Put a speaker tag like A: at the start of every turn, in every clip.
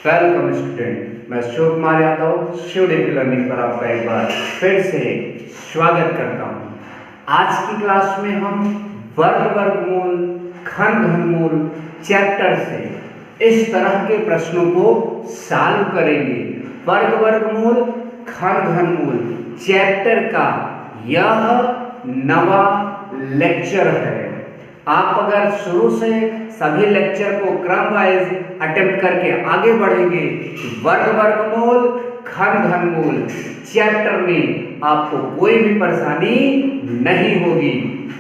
A: Welcome student, मैं Shiv Kumar Yadav Shiv daily learning पर आपका एक बार फिर से स्वागत करता हूं। आज की क्लास में हम वर्गमूल, खंड घनमूल चैप्टर से इस तरह के प्रश्नों को सॉल्व करेंगे। वर्गमूल, खंड घनमूल चैप्टर का यह नवा लेक्चर है। आप अगर शुरू से सभी लेक्चर को क्रम वाइज अटेम्प्ट करके आगे बढ़ेंगे, वर्गमूल, खंड घनमूल चैप्टर में आपको कोई भी परेशानी नहीं होगी,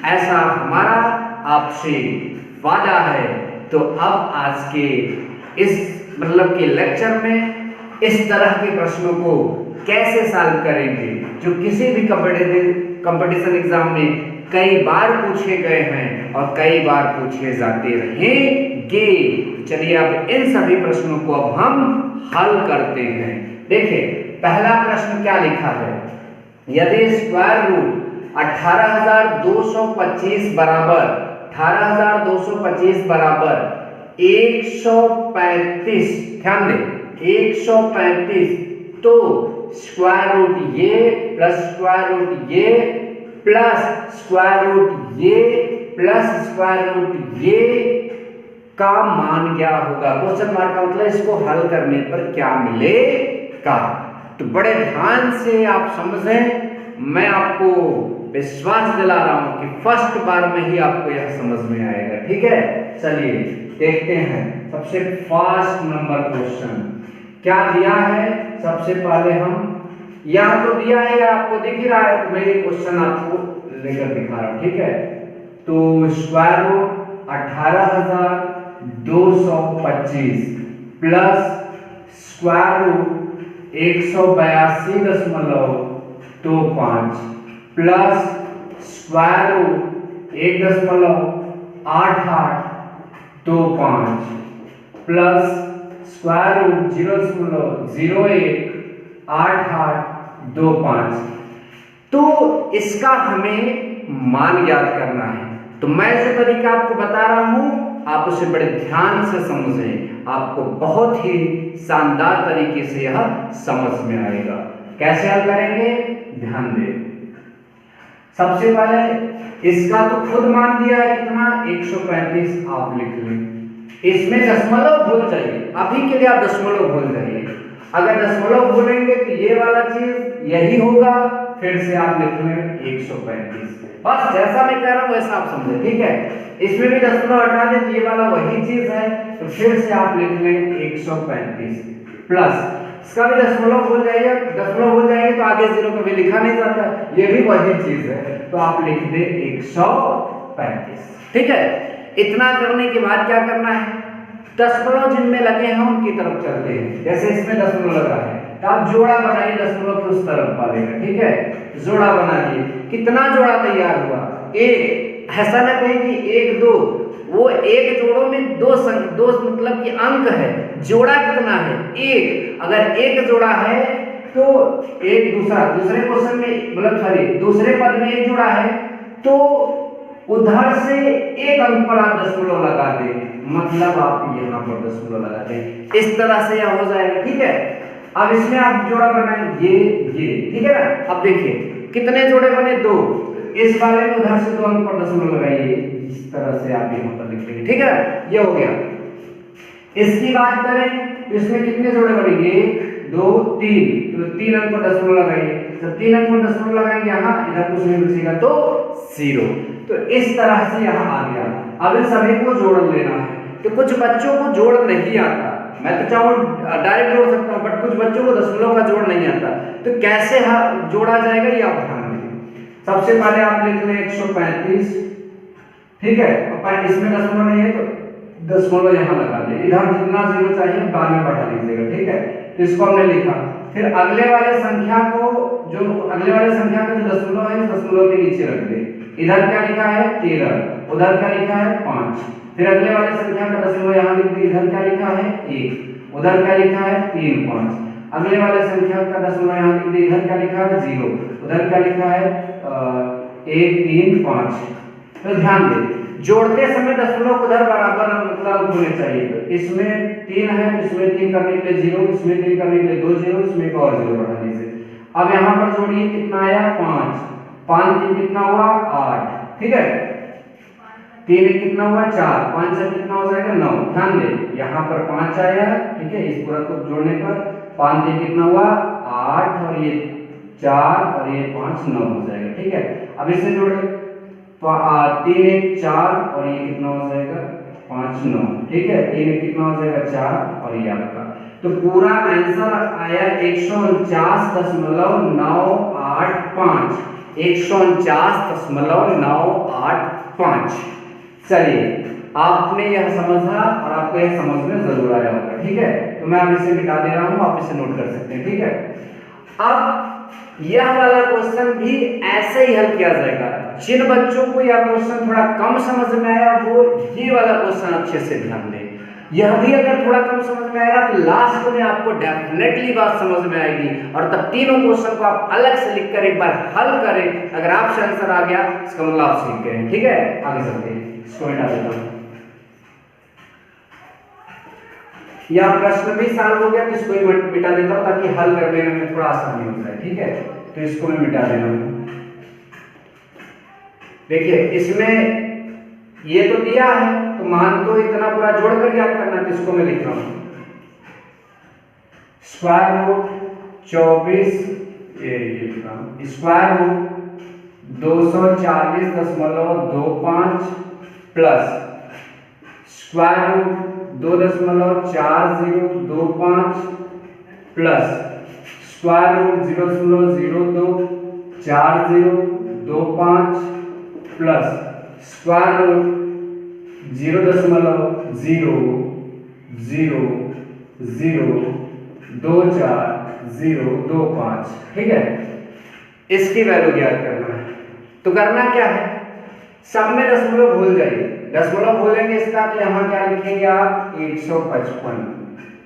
A: ऐसा हमारा आपसे वादा है। तो अब आज के इस के लेक्चर में इस तरह के प्रश्नों को कैसे सॉल्व करेंगे जो किसी भी कंपटीशन एग्जाम में कई बार पूछे गए हैं और कई बार पूछे जाते रहेंगे। चलिए अब इन सभी प्रश्नों को अब हम हल करते हैं। देखिए पहला प्रश्न क्या लिखा है, यदि स्क्वायर रूट 18,225 बराबर 135, ध्यान दें 135, तो स्क्वायर रूट ये प्लस स्क्वायर रूट ये प्लस स्क्वायर रूट ये प्लस स्क्वायर रूट ये का मान क्या होगा। क्वेश्चन मार्क का मतलब इसको हल करने पर क्या मिलेगा। तो बड़े ध्यान से आप समझें, मैं आपको विश्वास दिला रहा हूं कि फर्स्ट बार में ही आपको यह समझ में आएगा। ठीक है, चलिए देखते हैं। सबसे फर्स्ट नंबर क्वेश्चन क्या दिया है। सबसे पहले हम यहाँ तो दिया है, आपको दिख ही रहा है, तो मैं ये क्वेश्चन आपको लेकर दिखा रहा हूं। ठीक है, तो square root 18,225 plus square root 182.25 plus square root 1.8825 plus square root 0.018825। तो इसका हमें मान ज्ञात करना है। तो मैं जो तरीका आपको बता रहा हूं आप उसे बड़े ध्यान से समझें, आपको बहुत ही शानदार तरीके से यह समझ में आएगा। कैसे हल करेंगे, ध्यान दें। सबसे पहले इसका तो खुद मान दिया है कितना, 135 आप लिख लें। इसमें दशमलव भूल जाइए, अभी के लिए आप दशमलव भूल जाइए। अगर दशमलव भूलेंगे तो ये वाला चीज यही होगा, फिर से आप लिख लें 135। बस जैसा मैं कह रहा हूं वैसा आप समझे। ठीक है, इसमें भी दशमलव हटा दें तो ये वाला वही चीज है, तो फिर से आप लिख लें 135 प्लस इसका भी दशमलव भूल जाइए। दशमलव भूल जाएंगे तो आगे जीरो कभी लिखा नहीं जाता, ये भी वही चीज है, तो आप लिख दें 135। ठीक है, इतना करने के बाद क्या करना है, दशमलव जिनमें लगे हैं उनकी तरफ चलते हैं। जैसे इसमें दशमलव लगा है तो आप जोड़ा बनाइए दशमलव को उस तरफ वालेगा। ठीक है, जोड़ा बनाइए। कितना जोड़ा तैयार हुआ, एक। ऐसा ना कहें कि 1 2, वो एक जोड़ों में दो मतलब कि अंक है, जोड़ा कितना है, 1। अगर एक जोड़ा है तो एक दूसरे क्वेश्चन में मतलब सॉरी दूसरे पद में एक जोड़ा है तो उधर से एक अंक पर आप दशमलव लगा दें, मतलब आप यहाँ पर दशमलव लगा दें। इस तरह से यह हो जाएगा। ठीक है, अब इसमें आप जोड़ा बनाएं ये, ठीक है ना। अब देखिए कितने जोड़े बने, 2। इस वाले में उधर से 2 अंक पर दशमलव लगाइए, इस तरह से आप यहाँ पर लिख लेंगे। ठीक है, ये हो गया। इसकी बात करें तो इसमें कितने जोड़े बनेंगे, 1 2 3, तो 3 अंक पर दशमलव लगाइए। जब 3 अंक पर दशमलव लगाएंगे यहाँ, इधर कुछ नहीं बचेगा तो 0। तो इस तरह से यहाँ आ गया। अब इन सभी को जोड़ लेना है। तो कुछ बच्चों को जोड़ नहीं आता, मैं तो चाहूँ डायरेक्ट जोड़ सकता हूँ, बट कुछ बच्चों को दशमलव का जोड़ नहीं आता। तो कैसे जोड़ा जाएगा ये आप ध्यान दें। सबसे पहले आप लिख लें 135। ठीक है, और इसमें दशमलव नहीं है तो दशमलव यहाँ लगा दें। इधर जितना जीरो चाहिए बाद में बढ़ा लीजिएगा। ठीक है, तो इसको हमने लिखा। फिर अगले वाले संख्या का जो दशमलव है दशमलव के नीचे रख दे। इधर क्या लिखा है 13, उधर क्या लिखा है 5। फिर अगले वाले संख्या का दशमलव यहाँ लिख दे। इधर क्या लिखा है 1, उधर क्या लिखा है 3 5। अगले वाले संख्या का दशमलव यहाँ लिख दे। इधर क्या लिखा है 0, उधर क्या लिखा है 1 3 5। तो ध्यान दें जोड़ते समय दशमलव को उधर बराबर मतलब होने चाहिए। तो इसमें 3 है, इसमें 3 करने के लिए 0, इसमें 3 करने के लिए 2 0, इसमें एक और 0 बढ़ा दीजिए। अब यहाँ पर जोड़िए, कितना आया 5, 5 3 कितना हुआ 8, ठीक है। 3 1 कितना हुआ 4, 5 से कितना हो जाएगा 9। ध्यान दें यहाँ पर 5 आया, ठीक है। इस पूरा को जोड़ने पर 5 3 कितना हुआ 8 और ये 4 और ये 5 9 हो जाएगा, ठीक है। अब इसे जोड़े 3 1 4 और ये कितना हो जाएगा 5 9, ठीक है। 3 1 कितना हो जाएगा 4 और ये आपका, तो पूरा आंसर आया 149.985, 149.985। चलिए, आपने यह समझा और आपको यह समझ में जरूर आया होगा, ठीक है। तो मैं अब इसे मिटा दे रहा हूं, आप इसे नोट कर सकते हैं, ठीक है। अब यह वाला क्वेश्चन भी ऐसे ही हल किया जाएगा। जिन बच्चों को यह क्वेश्चन थोड़ा कम समझ में आया वो ये वाला क्वेश्चन अच्छे से ध्यान दें। यह भी अगर थोड़ा कम समझ में आएगा तो लास्ट में आपको डेफिनेटली बात समझ में आएगी, और तब तीनों क्वेश्चन को आप अलग से लिखकर एक बार हल करें। अगर आपसे आंसर आ गया इसका मतलब आप सीख गए, ठीक है। आगे चलते हैं, इसको मिटा देता हूं। यह प्रश्न भी सॉल्व हो गया, तो इसको ही मिटा देता हूं ताकि हल करने में थोड़ा आसानी हो जाए, ठीक है। तो इसको मैं मिटा दे रहा हूं। देखिए इसमें ये तो दिया है, तो मान तो इतना पूरा जोड़कर याद करना है, तो इसको मैं लिख रहा हूं square root 24 square root 240.25 plus square root 2.4025 plus square रूट 0.024025 प्लस स्क्वायर रूट 0.002425, ठीक है। इसकी वैल्यू ज्ञात करना है। तो करना क्या है, सब में दशमलव भूल जाइए। दशमलव भूलेंगे इसका तो यहाँ क्या लिखेंगे आप 155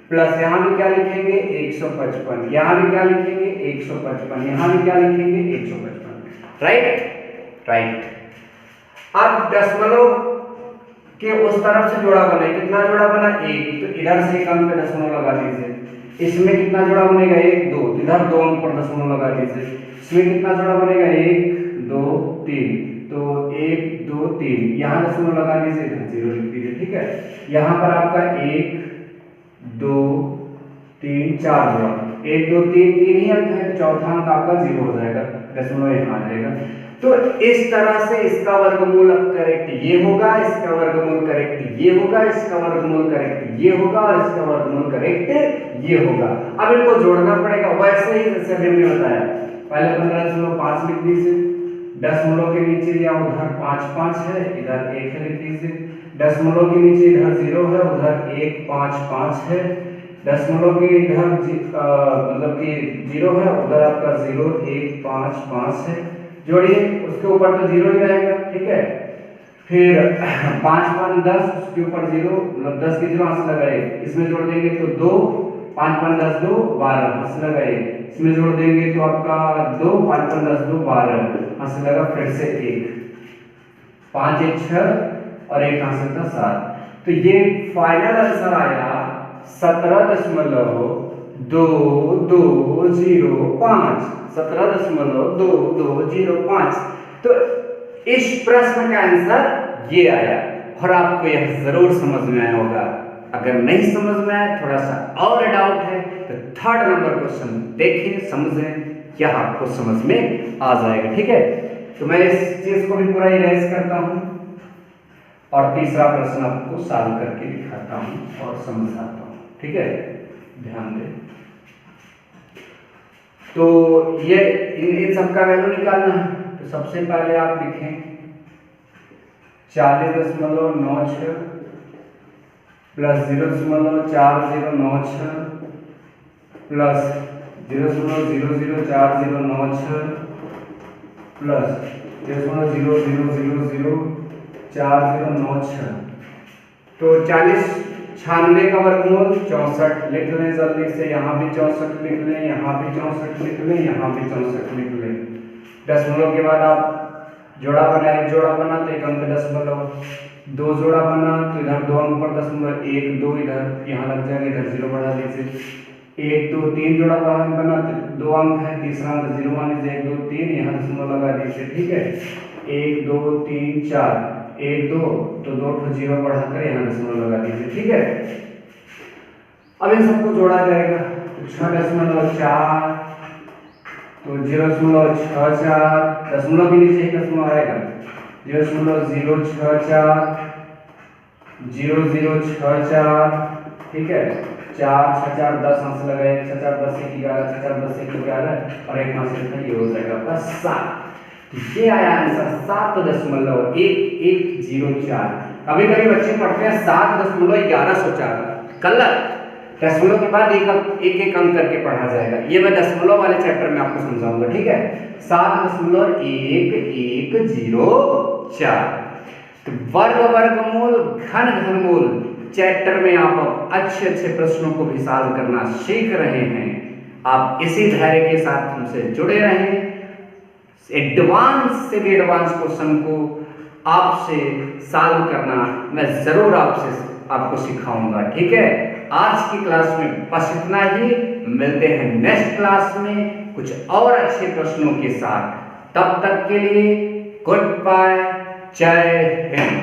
A: प्लस यहाँ भी क्या लिखेंगे 155, यहाँ भी क्या लिखेंगे 155, यहाँ भी क्या लिखेंगे 155, राइट। अब दशमलव के उस तरफ से जोड़ा बने, कितना जोड़ा बना 1, तो इधर से एक अंक पे दशमलव लगा दीजिए। इसमें कितना जोड़ा बनेगा 1 2, इधर 2 अंक पर दशमलव लगा दीजिए। इसमें कितना जोड़ा बनेगा 1 2 3, तो 1 2 3 यहाँ दशमलव लगा दीजिए, इधर 0 लिख दीजिए, ठीक है। यहाँ पर आपका 1 2 3 4 जोड़ा, 1 2 3 3 ही अंक है, चौथा अंक आपका 0 हो जाएगा, दशमलव यहाँ आ जाएगा। तो इस तरह से इसका वर्गमूल करेक्ट ये होगा, इसका वर्गमूल करेक्ट ये होगा, इसका वर्गमूल करेक्ट ये होगा और इसका वर्गमूल करेक्ट ये होगा। अब इनको जोड़ना पड़ेगा वैसे ही जैसे हमने बताया। पहले 15.5 लिख दीजिए, दशमलव के नीचे या उधर 5 5 है, इधर 1 लिख दीजिए। दशमलव के नीचे इधर 0 है, उधर 1 5 5 है। दशमलव के इधर मतलब कि 0 है, उधर आपका 0 1 5 5 है। जोड़िए, उसके ऊपर तो 0 ही रहेगा, ठीक है। फिर 5 5 10, उसके ऊपर 0 मतलब 10 की 0 हाथ लगाए, इसमें जोड़ देंगे तो 2, 5 5 10 2 12 हाथ लगाए, इसमें जोड़ देंगे तो आपका 2 5 5 10 2 12 हाथ लगा, फिर से 1 5 1 6 और 1 हाथ से 7। तो ये फाइनल आंसर आया 17.2205, 17.2205। तो इस प्रश्न का आंसर ये आया और आपको यह जरूर समझ में आया होगा। अगर नहीं समझ में आया, थोड़ा सा और डाउट है, तो 3rd नंबर क्वेश्चन देखिए, समझें, यह आपको समझ में आ जाएगा, ठीक है। तो मैं इस चीज को भी पूरा इरेज करता हूं और तीसरा प्रश्न आपको सॉल्व करके दिखाता हूं और समझाता हूं, ठीक है। ध्यान दें। तो ये इन सबका वैल्यू निकालना है। तो सबसे पहले आप लिखें 40.96 प्लस 0.4096 प्लस 0.004096 प्लस 0.00004096। तो 40 96 का वर्गमूल 64 लिख लें जल्दी से, यहाँ भी 64 लिख लें, यहाँ भी 64 लिख लें, यहाँ भी 64 लिख लें। दशमलव के बाद आप जोड़ा बनाए, जोड़ा बना तो एक अंक दशमलव,
B: दो जोड़ा बना तो इधर 2 अंक पर 0.12 इधर यहाँ लग जाएगा, इधर 0 बढ़ा दीजिए। 1 2 3 जोड़ा बना तो 2 अंक है, तीसरा अंक 0 मान लीजिए, 1 2 3 यहाँ दशमलव लगा दीजिए। ठीक है, 1 2 3 4 1 2 तो 2 0 बढ़ाकर यहाँ दशमलव लगा दीजिए। ठीक है, अब इन सबको जोड़ा जाएगा, 6.4 तो 0.64, दशमलव के नीचे ही दशमलव आएगा, 0.064 0064। ठीक है, 4 6 4 10 हाथ से लगाए, 6 4 10 1 11, 6 4 10 1 11 और एक हाथ से ये हो जाएगा आपका 7। ये आया आंसर 7.1104। कभी कभी बच्चे पढ़ते हैं 7.1104, गलत। दशमलव के बाद एक अंक करके पढ़ा जाएगा, ये मैं दशमलव वाले चैप्टर में आपको समझाऊंगा। ठीक है, 7.1104। तो वर्ग वर्गमूल घन घनमूल चैप्टर में आप अच्छे अच्छे प्रश्नों को भी सॉल्व करना सीख रहे हैं। आप इसी धैर्य के साथ हमसे जुड़े रहें। एडवांस से भी एडवांस क्वेश्चन को आपसे सॉल्व करना मैं जरूर आपको सिखाऊंगा। ठीक है, आज की क्लास में बस इतना ही। मिलते हैं नेक्स्ट क्लास में कुछ और अच्छे प्रश्नों के साथ। तब तक के लिए गुड बाय, जय हिंद।